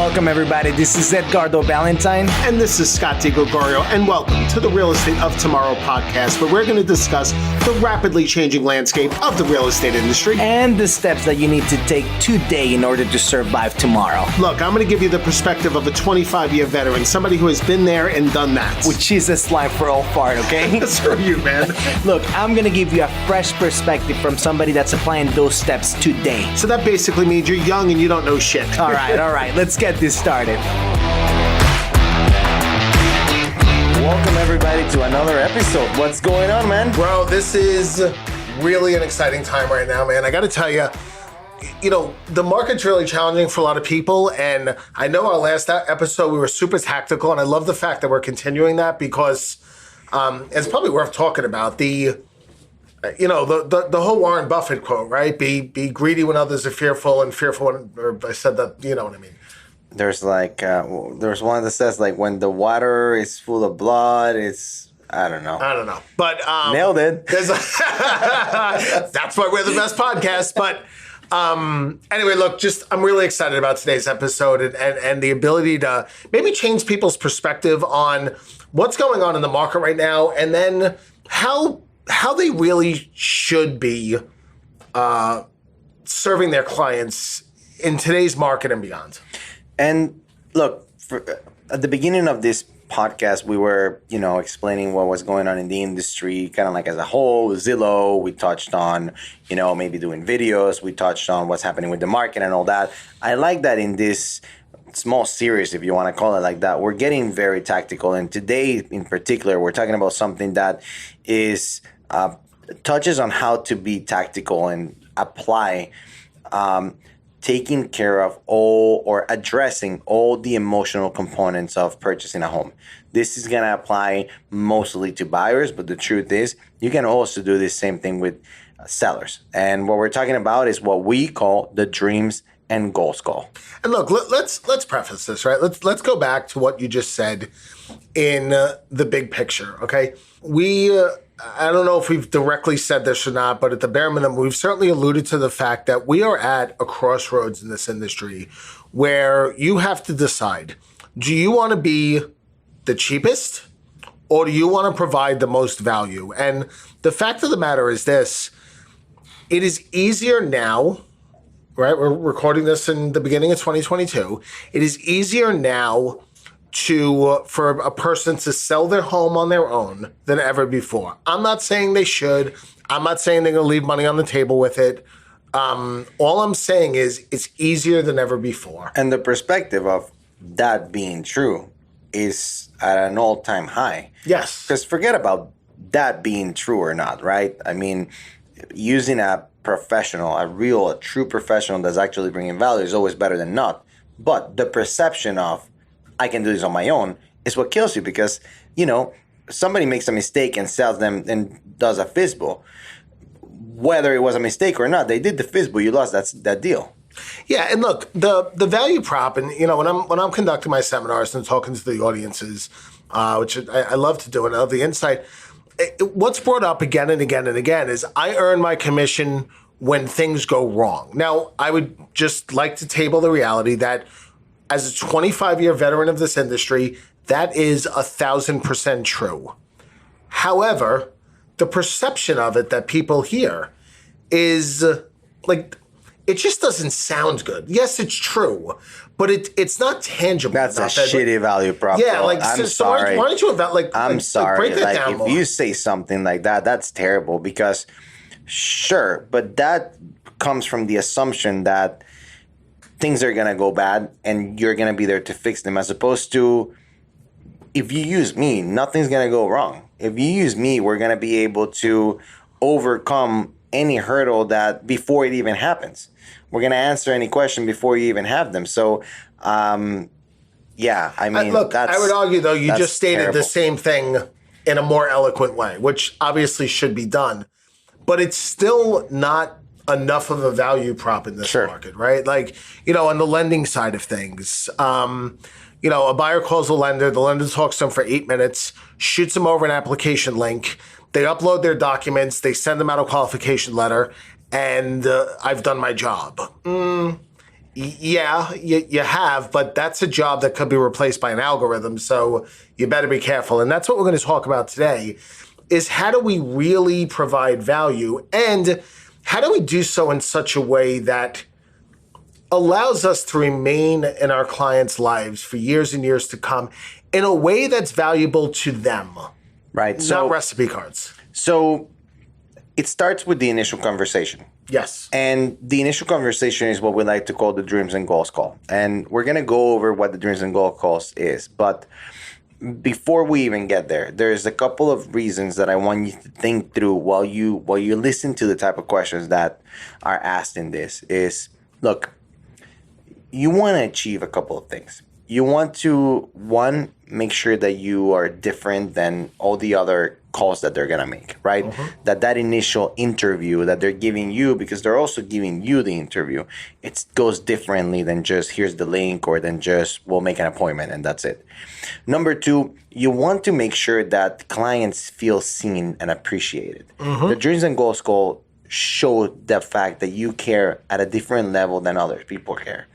Welcome, everybody. This is Edgardo, Balentine. And this is DiGregorio, and welcome to the Real Estate of Tomorrow podcast, where we're going to discuss the rapidly changing landscape of the real estate industry. And the steps that you need to take today in order to survive tomorrow. Look, I'm going to give you the perspective of a 25-year veteran, somebody who has been there and done that. With Jesus line for all fart, okay? That's for you, man. Look, I'm going to give you a fresh perspective from somebody that's applying those steps today. So that basically means you're young and you don't know shit. All right. Let's get this started. Welcome, everybody, to another episode. What's going on, man? Bro, this is really an exciting time right now, man. I got to tell you, the market's really challenging for a lot of people. And I know our last episode, we were super tactical. And I love the fact that we're continuing that because it's probably worth talking about. The whole Warren Buffett quote, right? Be greedy when others are fearful and fearful when, or I said that, you know what I mean? There's there's one that says when the water is full of blood, I don't know. But nailed it. That's why we're the best podcast. But anyway, look, I'm really excited about today's episode and the ability to maybe change people's perspective on what's going on in the market right now, and then how they really should be serving their clients in today's market and beyond. And look, at the beginning of this podcast, we were, explaining what was going on in the industry, kind of like as a whole, Zillow. We touched on, maybe doing videos. We touched on what's happening with the market and all that. I like that in this small series, if you want to call it like that, we're getting very tactical. And today, in particular, we're talking about something that is touches on how to be tactical and apply taking care of addressing all the emotional components of purchasing a home. This is going to apply mostly to buyers, but the truth is you can also do the same thing with sellers. And what we're talking about is what we call the dreams and goals call. And look, let's preface this, right? Let's go back to what you just said in the big picture, okay? I don't know if we've directly said this or not, but at the bare minimum, we've certainly alluded to the fact that we are at a crossroads in this industry where you have to decide, do you want to be the cheapest or do you want to provide the most value? And the fact of the matter is this, it is easier now, right? We're recording this in the beginning of 2022. It is easier now for a person to sell their home on their own than ever before. I'm not saying they should. I'm not saying they're going to leave money on the table with it. All I'm saying is it's easier than ever before. And the perspective of that being true is at an all-time high. Yes. Because forget about that being true or not, right? I mean, using a professional, a true professional that's actually bringing value is always better than not. But the perception of I can do this on my own is what kills you because, somebody makes a mistake and sells them and does a FISBO. Whether it was a mistake or not, they did the FISBO, you lost that deal. Yeah, and look, the value prop, and when I'm conducting my seminars and talking to the audiences, which I love to do, and I love the insight, what's brought up again and again and again is I earn my commission when things go wrong. Now, I would just like to table the reality that as a 25-year veteran of this industry, that is 1,000% true. However, the perception of it that people hear is it just doesn't sound good. Yes, it's true, but it's not tangible. That's a shitty value prop. Yeah, I'm sorry. Why don't you I'm sorry. Break that down more. If you say something like that, that's terrible because sure, but that comes from the assumption that things are going to go bad and you're going to be there to fix them, as opposed to if you use me, nothing's going to go wrong. If you use me, we're going to be able to overcome any hurdle that before it even happens. We're going to answer any question before you even have them. So, yeah, I mean, look, I would argue, though, you just stated terrible. The same thing in a more eloquent way, which obviously should be done. But it's still not enough of a value prop in this market, right? On the lending side of things, a buyer calls the lender talks to them for 8 minutes, shoots them over an application link, they upload their documents, they send them out a qualification letter, and I've done my job. Yeah, you have, but that's a job that could be replaced by an algorithm. So you better be careful. And that's what we're going to talk about today is how do we really provide value and how do we do so in such a way that allows us to remain in our clients' lives for years and years to come in a way that's valuable to them. Right. Not recipe cards. So it starts with the initial conversation. Yes. And the initial conversation is what we like to call the dreams and goals call. And we're going to go over what the dreams and goals calls is. But before we even get there, there's a couple of reasons that I want you to think through while you listen to the type of questions that are asked in this is, look, you want to achieve a couple of things. You want to, one, make sure that you are different than all the other calls that they're going to make, right? Mm-hmm. That initial interview that they're giving you, because they're also giving you the interview, it goes differently than just here's the link or than just we'll make an appointment and that's it. Number two, you want to make sure that clients feel seen and appreciated. Mm-hmm. The Dreams and Goals call show the fact that you care at a different level than other people care.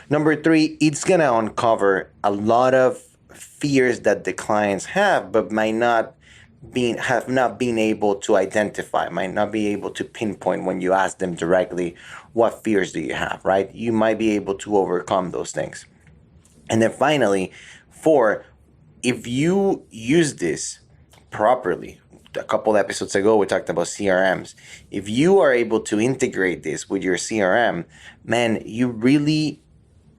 Number three, it's going to uncover a lot of fears that the clients have, but have not been able to identify, might not be able to pinpoint when you ask them directly, what fears do you have, right? You might be able to overcome those things. And then finally, four, if you use this properly, a couple episodes ago, we talked about CRMs. If you are able to integrate this with your CRM, man, you really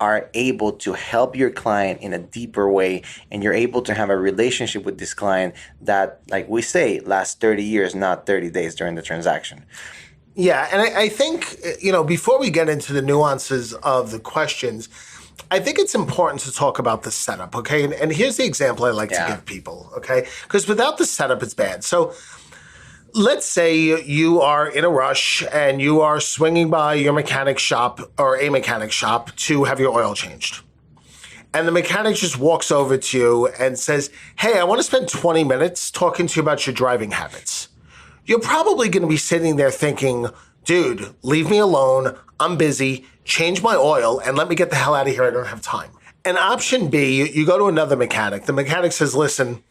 are able to help your client in a deeper way, and you're able to have a relationship with this client that, like we say, lasts 30 years, not 30 days during the transaction. Yeah, and I think, before we get into the nuances of the questions, I think it's important to talk about the setup, okay? And here's the example I like to give people, okay? Because without the setup, it's bad. So let's say you are in a rush and you are swinging by your mechanic shop or a mechanic shop to have your oil changed. And the mechanic just walks over to you and says, hey, I want to spend 20 minutes talking to you about your driving habits. You're probably going to be sitting there thinking, dude, leave me alone. I'm busy. Change my oil and let me get the hell out of here. I don't have time. And option B, you go to another mechanic. The mechanic says, listen,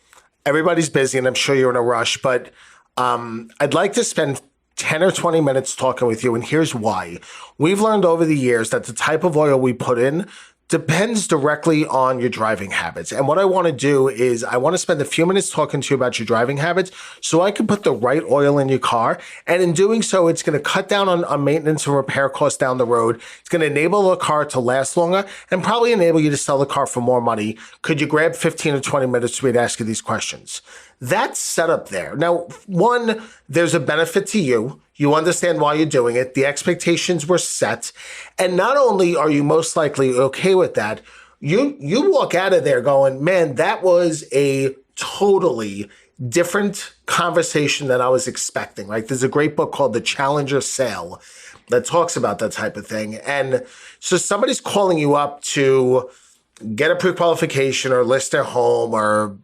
everybody's busy and I'm sure you're in a rush, but I'd like to spend 10 or 20 minutes talking with you, and here's why. We've learned over the years that the type of oil we put in depends directly on your driving habits. And what I want to do is I want to spend a few minutes talking to you about your driving habits so I can put the right oil in your car. And in doing so, it's going to cut down on maintenance and repair costs down the road. It's going to enable the car to last longer and probably enable you to sell the car for more money. Could you grab 15 or 20 minutes for me to ask you these questions? That's set up there. Now, one, there's a benefit to you. You understand why you're doing it. The expectations were set. And not only are you most likely okay with that, you walk out of there going, man, that was a totally different conversation than I was expecting, right? There's a great book called The Challenger Sale that talks about that type of thing. And so somebody's calling you up to get a pre-qualification or list their home or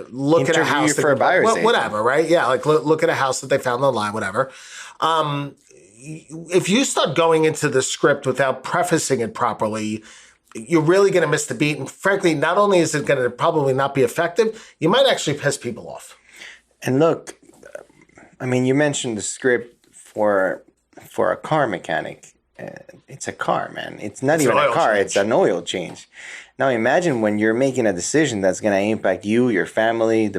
look at a house for a buyer's agent. Whatever, right? Yeah, like look at a house that they found online, whatever. If you start going into the script without prefacing it properly, you're really going to miss the beat. And frankly, not only is it going to probably not be effective, you might actually piss people off. And look, I mean, you mentioned the script for a car mechanic. It's a car, man. It's not even a car. It's an oil change. Now imagine when you're making a decision that's going to impact you, your family,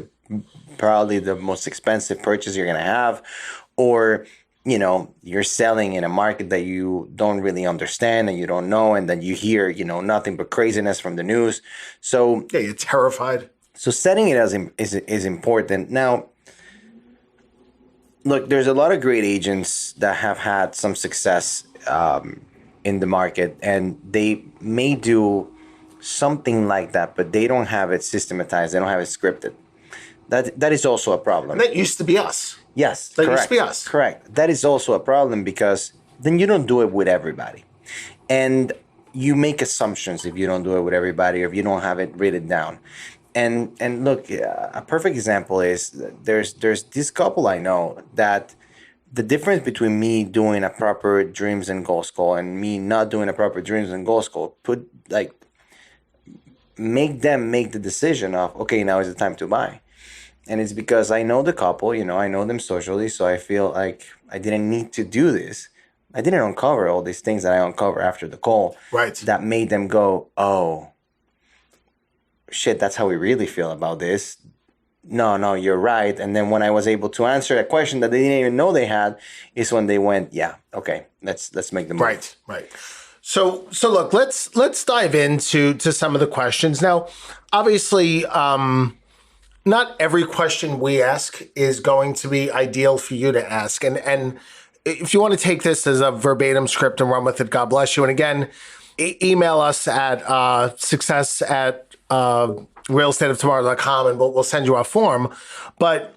probably the most expensive purchase you're going to have, or you're selling in a market that you don't really understand and you don't know, and then you hear nothing but craziness from the news. So yeah, you're terrified. So setting it is important. Now, look, there's a lot of great agents that have had some success in the market, and they may do something like that, but they don't have it systematized. They don't have it scripted. That is also a problem. And that used to be us. Yes, that correct. used to be us. Correct. That is also a problem because then you don't do it with everybody, and you make assumptions if you don't do it with everybody or if you don't have it written down. And look, a perfect example is there's this couple I know that the difference between me doing a proper dreams and goals call and me not doing a proper dreams and goals call, make them make the decision of, okay, now is the time to buy. And it's because I know the couple, I know them socially, so I feel like I didn't need to do this. I didn't uncover all these things that I uncover after the call. Right. That made them go, oh, shit, that's how we really feel about this. No, you're right. And then when I was able to answer a question that they didn't even know they had, is when they went, yeah, okay, let's make the move. Right. So look, let's dive into some of the questions. Now, obviously, not every question we ask is going to be ideal for you to ask. And if you want to take this as a verbatim script and run with it, God bless you. And again, email us at success at realestateoftomorrow.com and we'll send you our form. But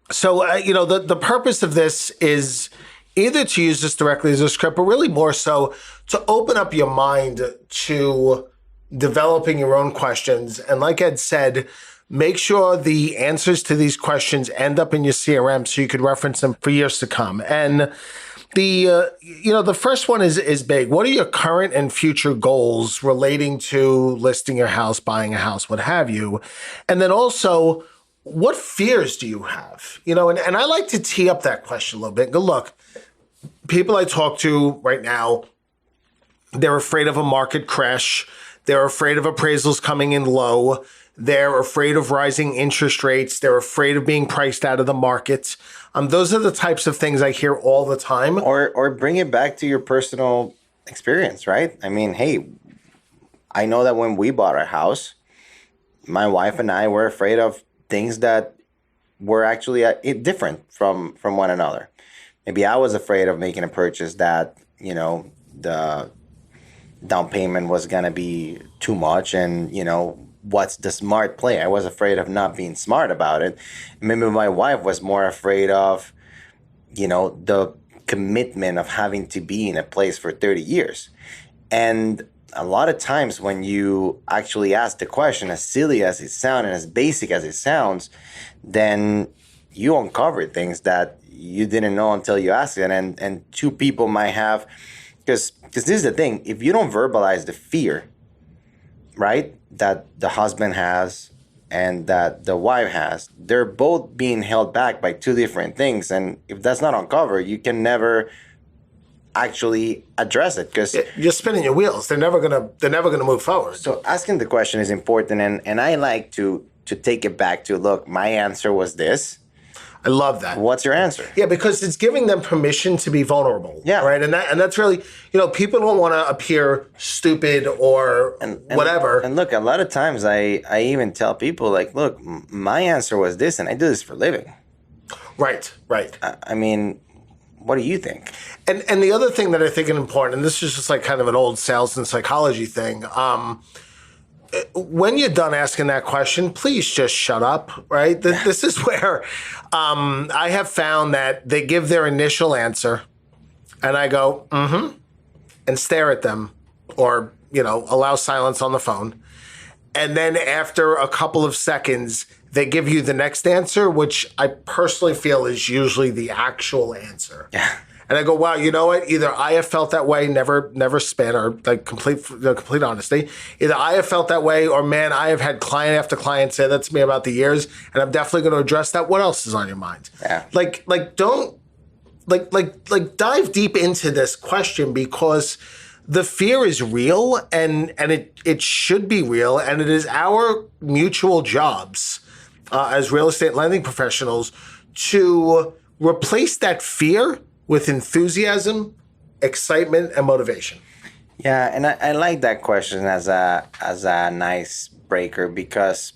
so, the purpose of this is either to use this directly as a script, but really more so to open up your mind to developing your own questions. And like Ed said, make sure the answers to these questions end up in your CRM so you could reference them for years to come. And the first one is big. What are your current and future goals relating to listing your house, buying a house, what have you? And then also, what fears do you have? And I like to tee up that question a little bit. Go look, people I talk to right now, they're afraid of a market crash. They're afraid of appraisals coming in low. They're afraid of rising interest rates. They're afraid of being priced out of the market. Those are the types of things I hear all the time. Or bring it back to your personal experience, right? I mean, hey, I know that when we bought our house, my wife and I were afraid of things that were actually different from one another. Maybe I was afraid of making a purchase that, the down payment was going to be too much and, what's the smart play? I was afraid of not being smart about it. Maybe my wife was more afraid of, the commitment of having to be in a place for 30 years. And a lot of times when you actually ask the question, as silly as it sounds and as basic as it sounds, then you uncover things that you didn't know until you asked it. And two people might have, because this is the thing, if you don't verbalize the fear, right, that the husband has and that the wife has, they're both being held back by two different things. And if that's not uncovered, you can never actually address it because you're spinning your wheels. They're never gonna move forward. So asking the question is important, and I like to take it back to, look, my answer was this. I love that. What's your answer? Yeah, because it's giving them permission to be vulnerable. Yeah. Right. And that's really, people don't want to appear stupid or whatever. And look, a lot of times I even tell people, like, look, my answer was this, and I do this for a living. Right. I mean, what do you think? And the other thing that I think is important, and this is just like kind of an old sales and psychology thing, when you're done asking that question, please just shut up, right? This is where I have found that they give their initial answer and I go, and stare at them or, allow silence on the phone. And then after a couple of seconds, they give you the next answer, which I personally feel is usually the actual answer. Yeah. And I go, wow, you know what? Either I have felt that way, never spin, or like complete honesty. Either I have felt that way, or man, I have had client after client say that to me about the years, and I'm definitely going to address that. What else is on your mind? Yeah. Don't dive deep into this question because the fear is real, and it should be real, and it is our mutual jobs as real estate lending professionals to replace that fear with enthusiasm, excitement, and motivation. Yeah, and I like that question as a nice breaker because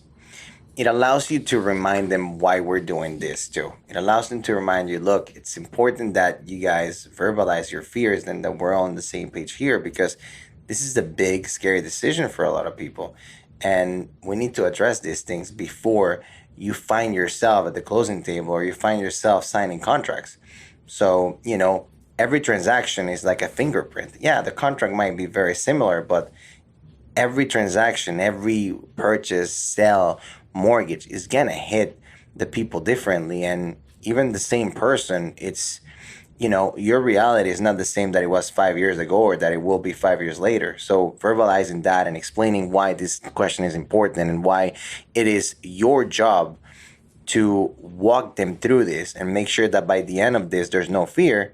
it allows you to remind them why we're doing this too. It allows them to remind you, look, it's important that you guys verbalize your fears and that we're all on the same page here because this is a big, scary decision for a lot of people. And we need to address these things before you find yourself at the closing table or you find yourself signing contracts. So, every transaction is like a fingerprint. Yeah, the contract might be very similar, but every transaction, every purchase, sell, mortgage is going to hit the people differently. And even the same person, it's your reality is not the same that it was 5 years ago or that it will be 5 years later. So verbalizing that and explaining why this question is important and why it is your job to walk them through this and make sure that by the end of this, there's no fear.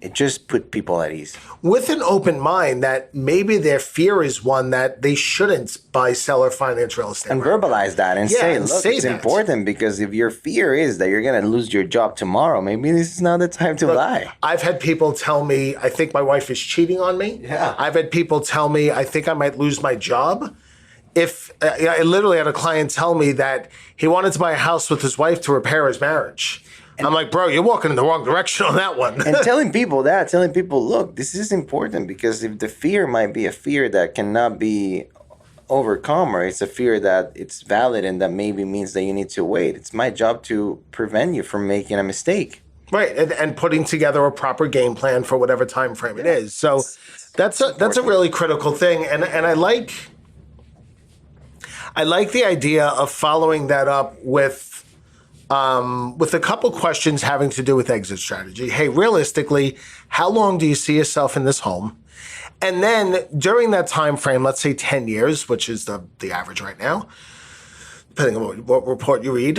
It just put people at ease. With an open mind that maybe their fear is one that they shouldn't buy, sell, or finance real estate. And verbalize that and say, look, it's important because if your fear is that you're going to lose your job tomorrow, maybe this is not the time to buy. I've had people tell me, I think my wife is cheating on me. Yeah. I've had people tell me, I think I might lose my job. I literally had a client tell me that he wanted to buy a house with his wife to repair his marriage. I'm like, bro, you're walking in the wrong direction on that one. And telling people, look, this is important because if the fear might be a fear that cannot be overcome, or it's a fear that it's valid and that maybe means that you need to wait. It's my job to prevent you from making a mistake. Right, and putting together a proper game plan for whatever time frame it is. So that's a really critical thing, and I like the idea of following that up with a couple questions having to do with exit strategy. Hey, realistically, how long do you see yourself in this home? And then during that time frame, let's say 10 years, which is the average right now, depending on what report you read.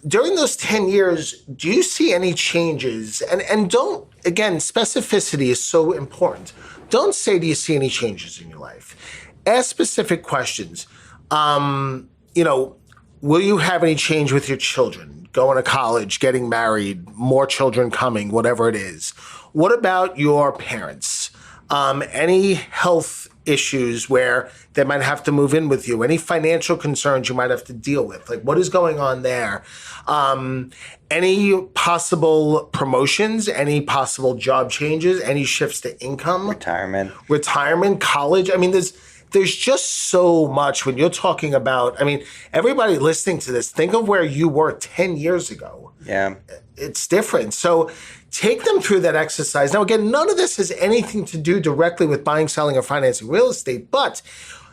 During those 10 years, do you see any changes? And don't, again, specificity is so important. Don't say, do you see any changes in your life? Ask specific questions. Will you have any change with your children? Going to college, getting married, more children coming, whatever it is. What about your parents? Any health issues where they might have to move in with you? Any financial concerns you might have to deal with? Like, what is going on there? Any possible promotions? Any possible job changes? Any shifts to income? Retirement, college? I mean, there's just so much when you're talking about, everybody listening to this, think of where you were 10 years ago. Yeah. It's different. So take them through that exercise. Now, again, none of this has anything to do directly with buying, selling, or financing real estate, but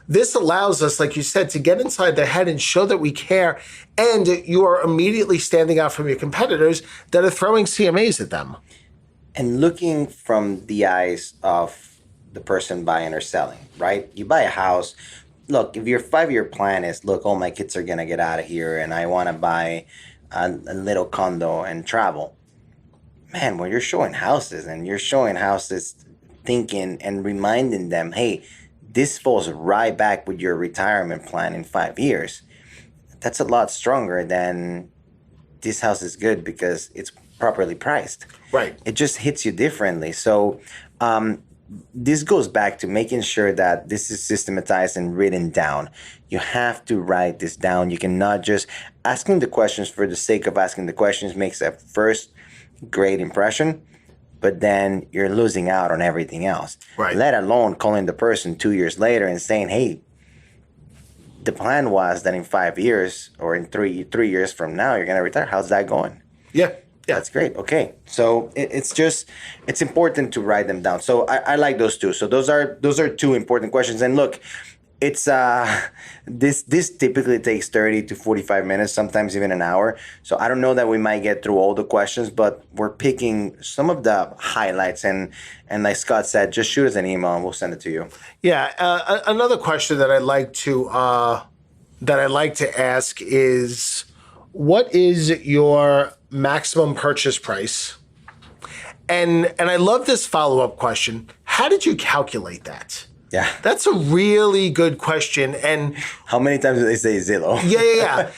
this allows us, like you said, to get inside their head and show that we care, and you are immediately standing out from your competitors that are throwing CMAs at them. And looking from the eyes of the person buying or selling, right? You buy a house. Look, if your 5-year plan is, look, all my kids are going to get out of here and I want to buy a little condo and travel. Man, when you're showing houses thinking and reminding them, hey, this falls right back with your retirement plan in 5 years. That's a lot stronger than this house is good because it's properly priced. Right. It just hits you differently. So, this goes back to making sure that this is systematized and written down. You have to write this down. You cannot just asking the questions for the sake of asking the questions makes a first great impression, but then you're losing out on everything else. Right. Let alone calling the person 2 years later and saying, hey, the plan was that in 5 years or in three years from now, you're going to retire. How's that going? Yeah. Yeah. That's great. Okay. So it's important to write them down. So I like those two. So those are two important questions. And look, it's this typically takes 30 to 45 minutes, sometimes even an hour. So I don't know that we might get through all the questions, but we're picking some of the highlights. And like Scott said, just shoot us an email and we'll send it to you. Yeah. Another question that I'd like to ask is, what is your maximum purchase price? And I love this follow-up question. How did you calculate that? Yeah. That's a really good question. And how many times do they say Zillow? Yeah.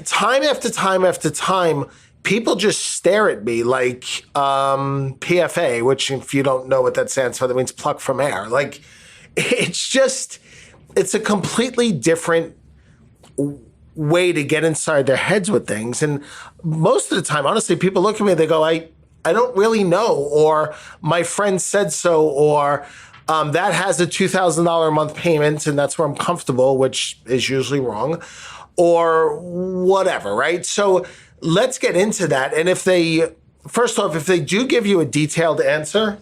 Time after time after time, people just stare at me like PFA, which if you don't know what that stands for, that means pluck from air. Like, it's a completely different way to get inside their heads with things. And most of the time, honestly, people look at me, they go, I don't really know, or my friend said so, or that has a $2,000 a month payment and that's where I'm comfortable, which is usually wrong, or whatever, right? So let's get into that. And if they do give you a detailed answer,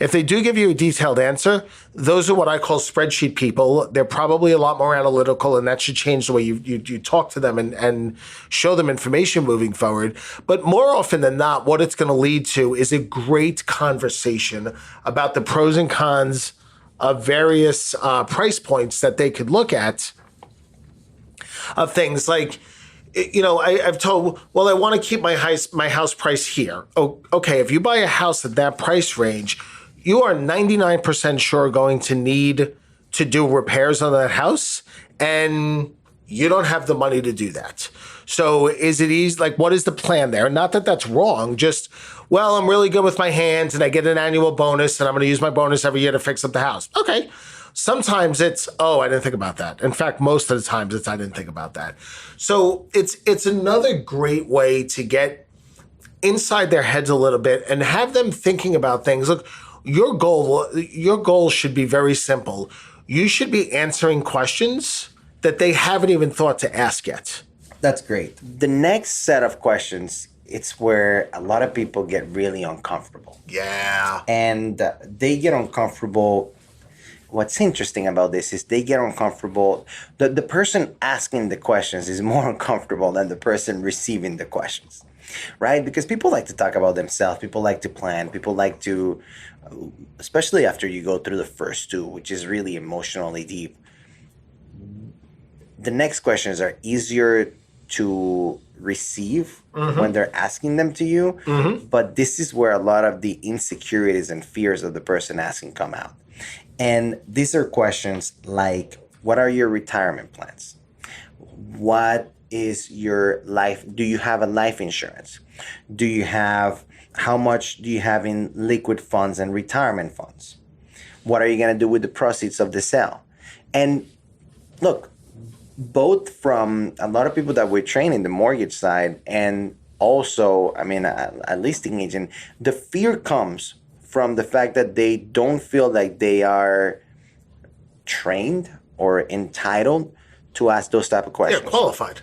If they do give you a detailed answer, those are what I call spreadsheet people. They're probably a lot more analytical, and that should change the way you talk to them and show them information moving forward. But more often than not, what it's going to lead to is a great conversation about the pros and cons of various price points that they could look at of things like, I've told, well, I want to keep my house price here. Oh, okay, if you buy a house at that price range, you are 99% sure going to need to do repairs on that house, and you don't have the money to do that. So is it easy? Like, what is the plan there? Not that that's wrong, just, well, I'm really good with my hands and I get an annual bonus and I'm going to use my bonus every year to fix up the house. Okay. Sometimes it's, oh, I didn't think about that. In fact, most of the times it's, I didn't think about that. So it's another great way to get inside their heads a little bit and have them thinking about things. Look, your goal should be very simple. You should be answering questions that they haven't even thought to ask yet. That's great. The next set of questions, it's where a lot of people get really uncomfortable. Yeah. And they get uncomfortable. What's interesting about this is they get uncomfortable. The person asking the questions is more uncomfortable than the person receiving the questions, right? Because people like to talk about themselves. People like to plan. People like to, especially after you go through the first two, which is really emotionally deep. The next questions are easier to receive when they're asking them to you. But this is where a lot of the insecurities and fears of the person asking come out. And these are questions like, what are your retirement plans? What is your life? Do you have a life insurance? How much do you have in liquid funds and retirement funds? What are you going to do with the proceeds of the sale? And look, both from a lot of people that we train in the mortgage side and also, a listing agent, the fear comes from the fact that they don't feel like they are trained or entitled to ask those type of questions. They're qualified.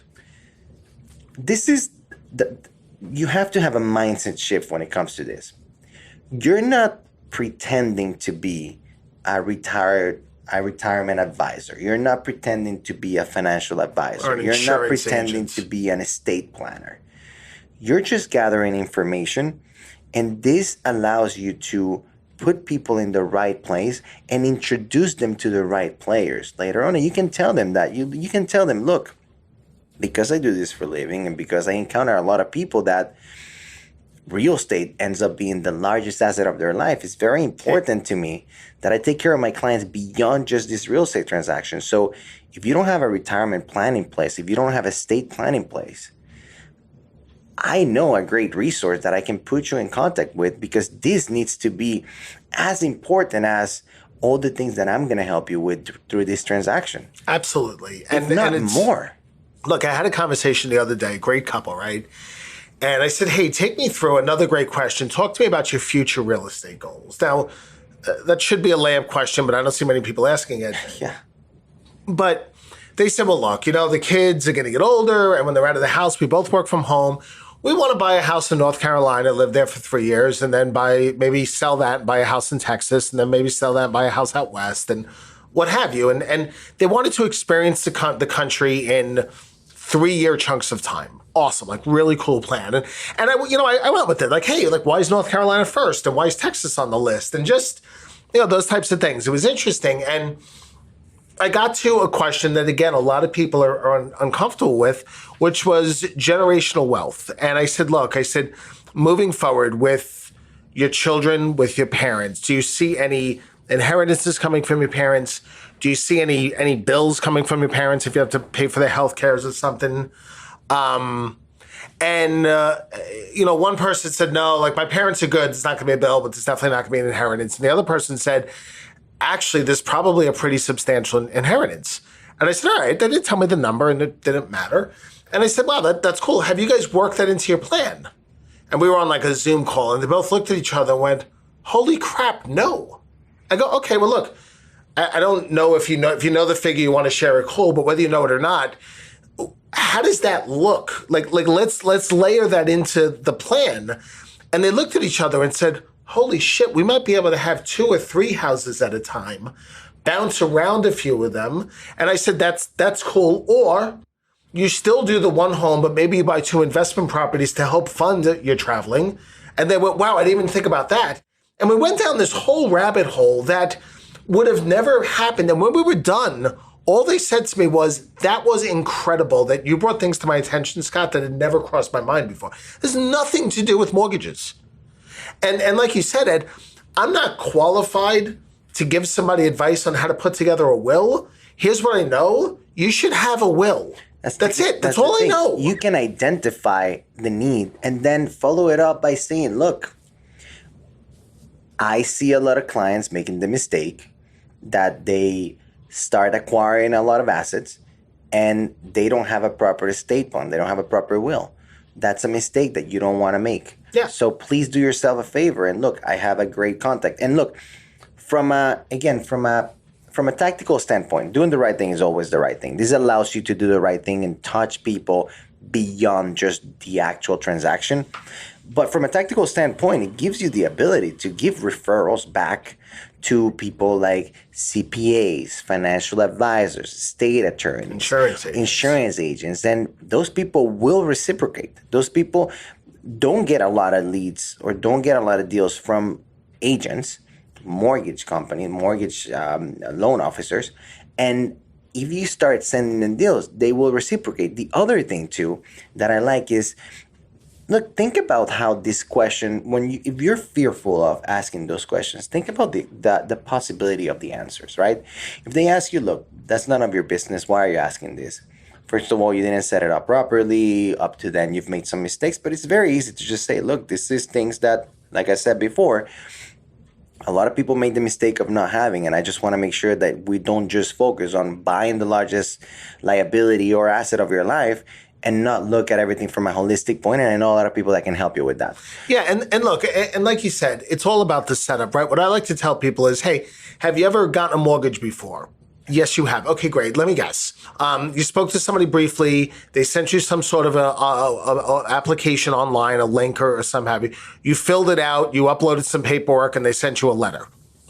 You have to have a mindset shift when it comes to this. You're not pretending to be a retirement advisor. You're not pretending to be a financial advisor. You're not pretending to be an estate planner. You're just gathering information. And this allows you to put people in the right place and introduce them to the right players later on. And you can tell them that. You can tell them, look, because I do this for a living and because I encounter a lot of people that real estate ends up being the largest asset of their life, it's very important to me that I take care of my clients beyond just this real estate transaction. So if you don't have a retirement plan in place, if you don't have a estate plan in place, I know a great resource that I can put you in contact with, because this needs to be as important as all the things that I'm going to help you with through this transaction. Absolutely. And not more. Look, I had a conversation the other day, great couple, right? And I said, hey, take me through another great question. Talk to me about your future real estate goals. Now, that should be a layup question, but I don't see many people asking it. Yeah. But they said, well, look, the kids are going to get older, and when they're out of the house, we both work from home. We want to buy a house in North Carolina, live there for 3 years, and then maybe sell that and buy a house in Texas, and then maybe sell that and buy a house out west, and what have you. And they wanted to experience the country in 3-year chunks of time. Awesome, like really cool plan. And I went with it, like, hey, like, why is North Carolina first, and why is Texas on the list, and just those types of things. It was interesting, and I got to a question that, again, a lot of people are uncomfortable with, which was generational wealth. And I said, look, moving forward with your children, with your parents, do you see any inheritances coming from your parents? Do you see any bills coming from your parents if you have to pay for their health cares or something? One person said, no, like, my parents are good. It's not going to be a bill, but it's definitely not going to be an inheritance. And the other person said, actually, there's probably a pretty substantial inheritance. And I said, all right, they didn't tell me the number and it didn't matter. And I said, wow, that's cool. Have you guys worked that into your plan? And we were on like a Zoom call, and they both looked at each other and went, holy crap, no. I go, okay, well, look, I don't know if you know the figure you want to share it, cool, but whether you know it or not, how does that look? Like let's layer that into the plan. And they looked at each other and said, holy shit, we might be able to have 2 or 3 houses at a time, bounce around a few of them. And I said, that's cool. Or you still do the one home, but maybe you buy 2 investment properties to help fund your traveling. And they went, wow, I didn't even think about that. And we went down this whole rabbit hole that would have never happened. And when we were done, all they said to me was, that was incredible that you brought things to my attention, Scott, that had never crossed my mind before. There's nothing to do with mortgages. And like you said, Ed, I'm not qualified to give somebody advice on how to put together a will. Here's what I know. You should have a will. That's it. That's all I know. You can identify the need and then follow it up by saying, look, I see a lot of clients making the mistake that they start acquiring a lot of assets and they don't have a proper estate plan. They don't have a proper will. That's a mistake that you don't want to make. Yeah. So please do yourself a favor and look, I have a great contact. And look, from a tactical standpoint, doing the right thing is always the right thing. This allows you to do the right thing and touch people beyond just the actual transaction. But from a tactical standpoint, it gives you the ability to give referrals back to people like CPAs, financial advisors, estate attorneys, insurance agents. And those people will reciprocate. Those people don't get a lot of leads or don't get a lot of deals from agents, mortgage company, mortgage loan officers. And if you start sending them deals, they will reciprocate. The other thing too that I like is, look, think about how this question, if you're fearful of asking those questions, think about the possibility of the answers, right? If they ask you, look, that's none of your business, why are you asking this? First of all, you didn't set it up properly. Up to then, you've made some mistakes, but it's very easy to just say, look, this is things that, like I said before, a lot of people made the mistake of not having, and I just want to make sure that we don't just focus on buying the largest liability or asset of your life and not look at everything from a holistic point. And I know a lot of people that can help you with that. Yeah, and look, and like you said, it's all about the setup, right? What I like to tell people is, hey, have you ever gotten a mortgage before? Yes, you have. Okay, great. Let me guess. You spoke to somebody briefly. They sent you some sort of a application online, a link or some have you. You filled it out. You uploaded some paperwork, and they sent you a letter.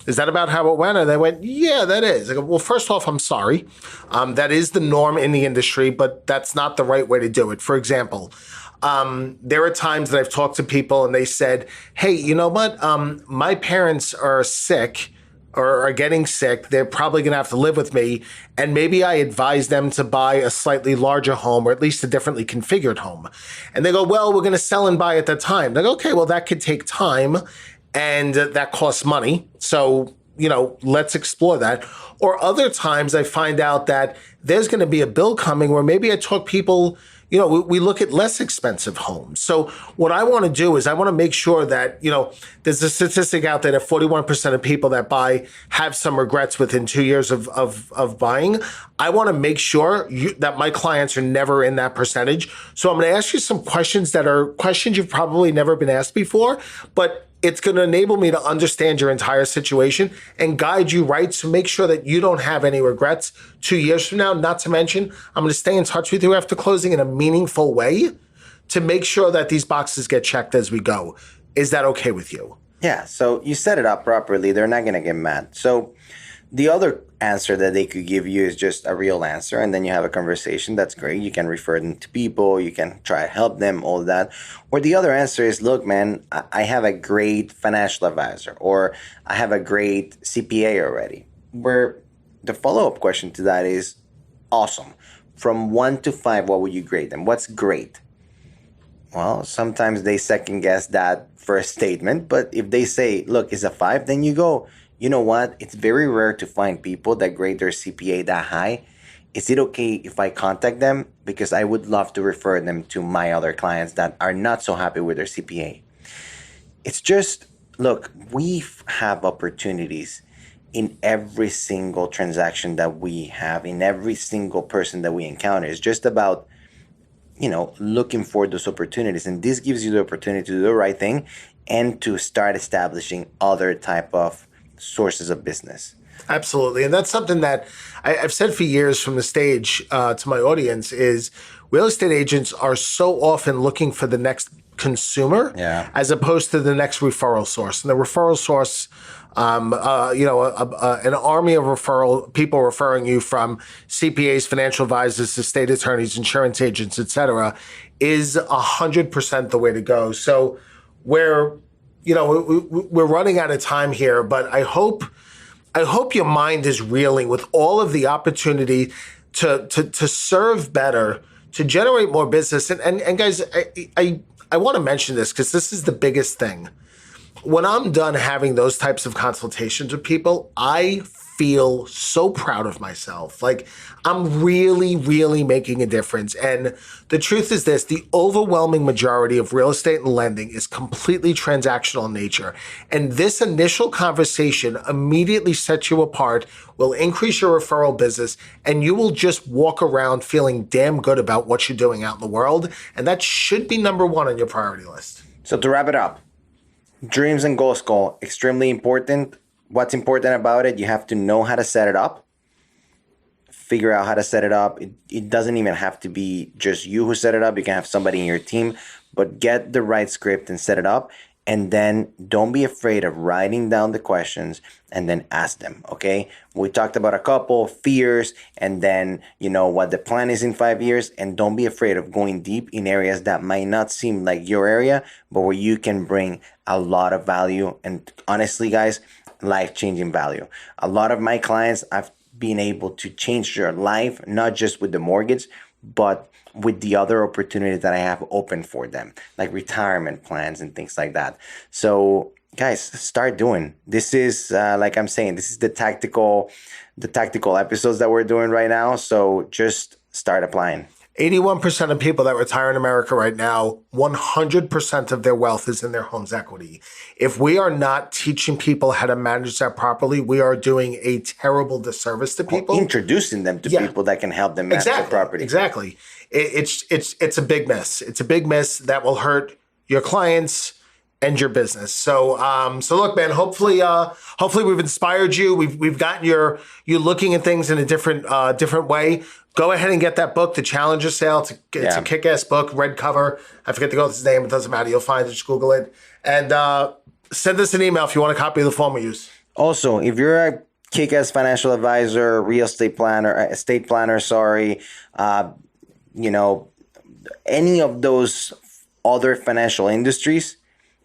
Is that about how it went? And they went, yeah, that is. I go, well, first off, I'm sorry. That is the norm in the industry, but that's not the right way to do it. For example, there are times that I've talked to people and they said, hey, you know what? My parents are sick or are getting sick. They're probably going to have to live with me. And maybe I advise them to buy a slightly larger home or at least a differently configured home. And they go, well, we're going to sell and buy at that time. They go, okay, well, that could take time. And that costs money. So, let's explore that. Or other times I find out that there's going to be a bill coming where maybe I talk people, we look at less expensive homes. So what I want to do is I want to make sure that, there's a statistic out there that 41% of people that buy have some regrets within 2 years of buying. I want to make sure that my clients are never in that percentage. So I'm going to ask you some questions that are questions you've probably never been asked before, but it's going to enable me to understand your entire situation and guide you right. So make sure that you don't have any regrets 2 years from now. Not to mention, I'm going to stay in touch with you after closing in a meaningful way to make sure that these boxes get checked as we go. Is that okay with you? Yeah. So you set it up properly. They're not going to get mad. So the other answer that they could give you is just a real answer, and then you have a conversation. That's great. You can refer them to people. You can try to help them, all that. Or the other answer is, look, man, I have a great financial advisor, or I have a great CPA already. Where the follow-up question to that is, awesome. From 1 to 5, what would you grade them? What's great? Well, sometimes they second guess that first statement, but if they say, look, it's a 5, then you go, you know what? It's very rare to find people that grade their CPA that high. Is it okay if I contact them? Because I would love to refer them to my other clients that are not so happy with their CPA. It's just, look, we have opportunities in every single transaction that we have, in every single person that we encounter. It's just about, looking for those opportunities. And this gives you the opportunity to do the right thing and to start establishing other type of sources of business. Absolutely. And that's something that I've said for years from the stage to my audience is real estate agents are so often looking for the next consumer as opposed to the next referral source. And the referral source, an army of people referring you from CPAs, financial advisors, estate attorneys, insurance agents, et cetera, is 100% the way to go. So we're running out of time here, but I hope your mind is reeling with all of the opportunity to serve better, to generate more business. And guys, I want to mention this because this is the biggest thing. When I'm done having those types of consultations with people, I feel so proud of myself. Like I'm really, really making a difference. And the truth is this, the overwhelming majority of real estate and lending is completely transactional in nature. And this initial conversation immediately sets you apart, will increase your referral business, and you will just walk around feeling damn good about what you're doing out in the world. And that should be number one on your priority list. So to wrap it up, dreams and goals call, extremely important. What's important about it, you have to know how to set it up. Figure out how to set it up. It doesn't even have to be just you who set it up. You can have somebody in your team, but get the right script and set it up. And then don't be afraid of writing down the questions and then ask them, okay? We talked about a couple fears and then, what the plan is in 5 years. And don't be afraid of going deep in areas that might not seem like your area, but where you can bring a lot of value. And honestly, guys, life-changing value. A lot of my clients, I've been able to change their life, not just with the mortgage, but with the other opportunities that I have open for them, like retirement plans and things like that. So guys, start doing. This is, like I'm saying, this is the tactical episodes that we're doing right now. So just start applying. 81% of people that retire in America right now, 100% of their wealth is in their home's equity. If we are not teaching people how to manage that properly, we are doing a terrible disservice to people. Introducing them to people that can help them manage the property. Exactly. It's a big miss. It's a big miss that will hurt your clients and your business. So look, man, hopefully we've inspired you. We've gotten you looking at things in a different way. Go ahead and get that book, The Challenger Sale. It's a kick-ass book, red cover. I forget the guy's name. It doesn't matter. You'll find it. Just Google it. And send us an email if you want a copy of the form we use. Also, if you're a kick-ass financial advisor, real estate planner, estate planner, any of those other financial industries,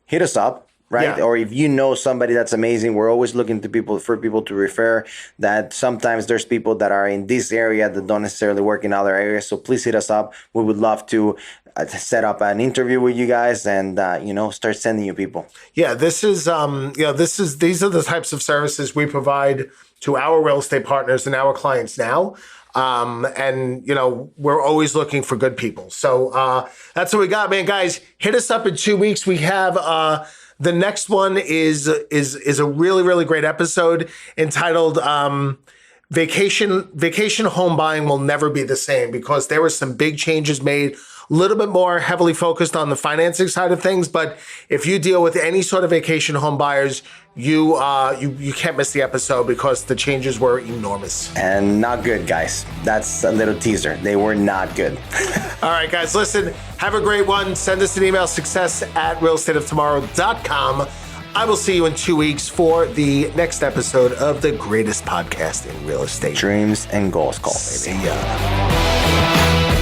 hit us up. Right. Yeah. Or if you know somebody that's amazing, we're always looking to people to refer. That sometimes there's people that are in this area that don't necessarily work in other areas. So please hit us up. We would love to set up an interview with you guys and start sending you people. Yeah, these are the types of services we provide to our real estate partners and our clients now. We're always looking for good people. So that's what we got, man. Guys, hit us up in 2 weeks. We have the next one is a really, really great episode entitled Vacation Home Buying Will Never Be the Same, because there were some big changes made, a little bit more heavily focused on the financing side of things. But if you deal with any sort of vacation home buyers, you can't miss the episode because the changes were enormous. And not good, guys. That's a little teaser. They were not good. All right, guys, listen, have a great one. Send us an email, success@realestateoftomorrow.com. I will see you in 2 weeks for the next episode of the greatest podcast in real estate. Dreams and goals call, baby. See ya.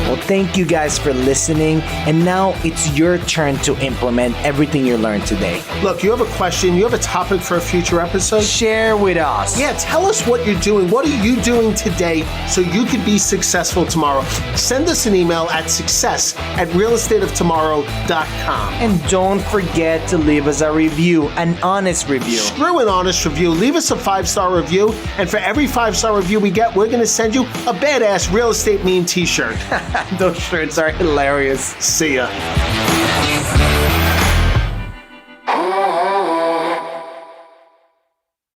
Well, thank you guys for listening. And now it's your turn to implement everything you learned today. Look, you have a question, you have a topic for a future episode? Share with us. Yeah, tell us what you're doing. What are you doing today so you could be successful tomorrow? Send us an email at success@realestateoftomorrow.com. And don't forget to leave us a review, an honest review. Screw an honest review. Leave us a 5-star review. And for every 5-star review we get, we're going to send you a badass real estate meme t-shirt. Those shirts are hilarious. See ya.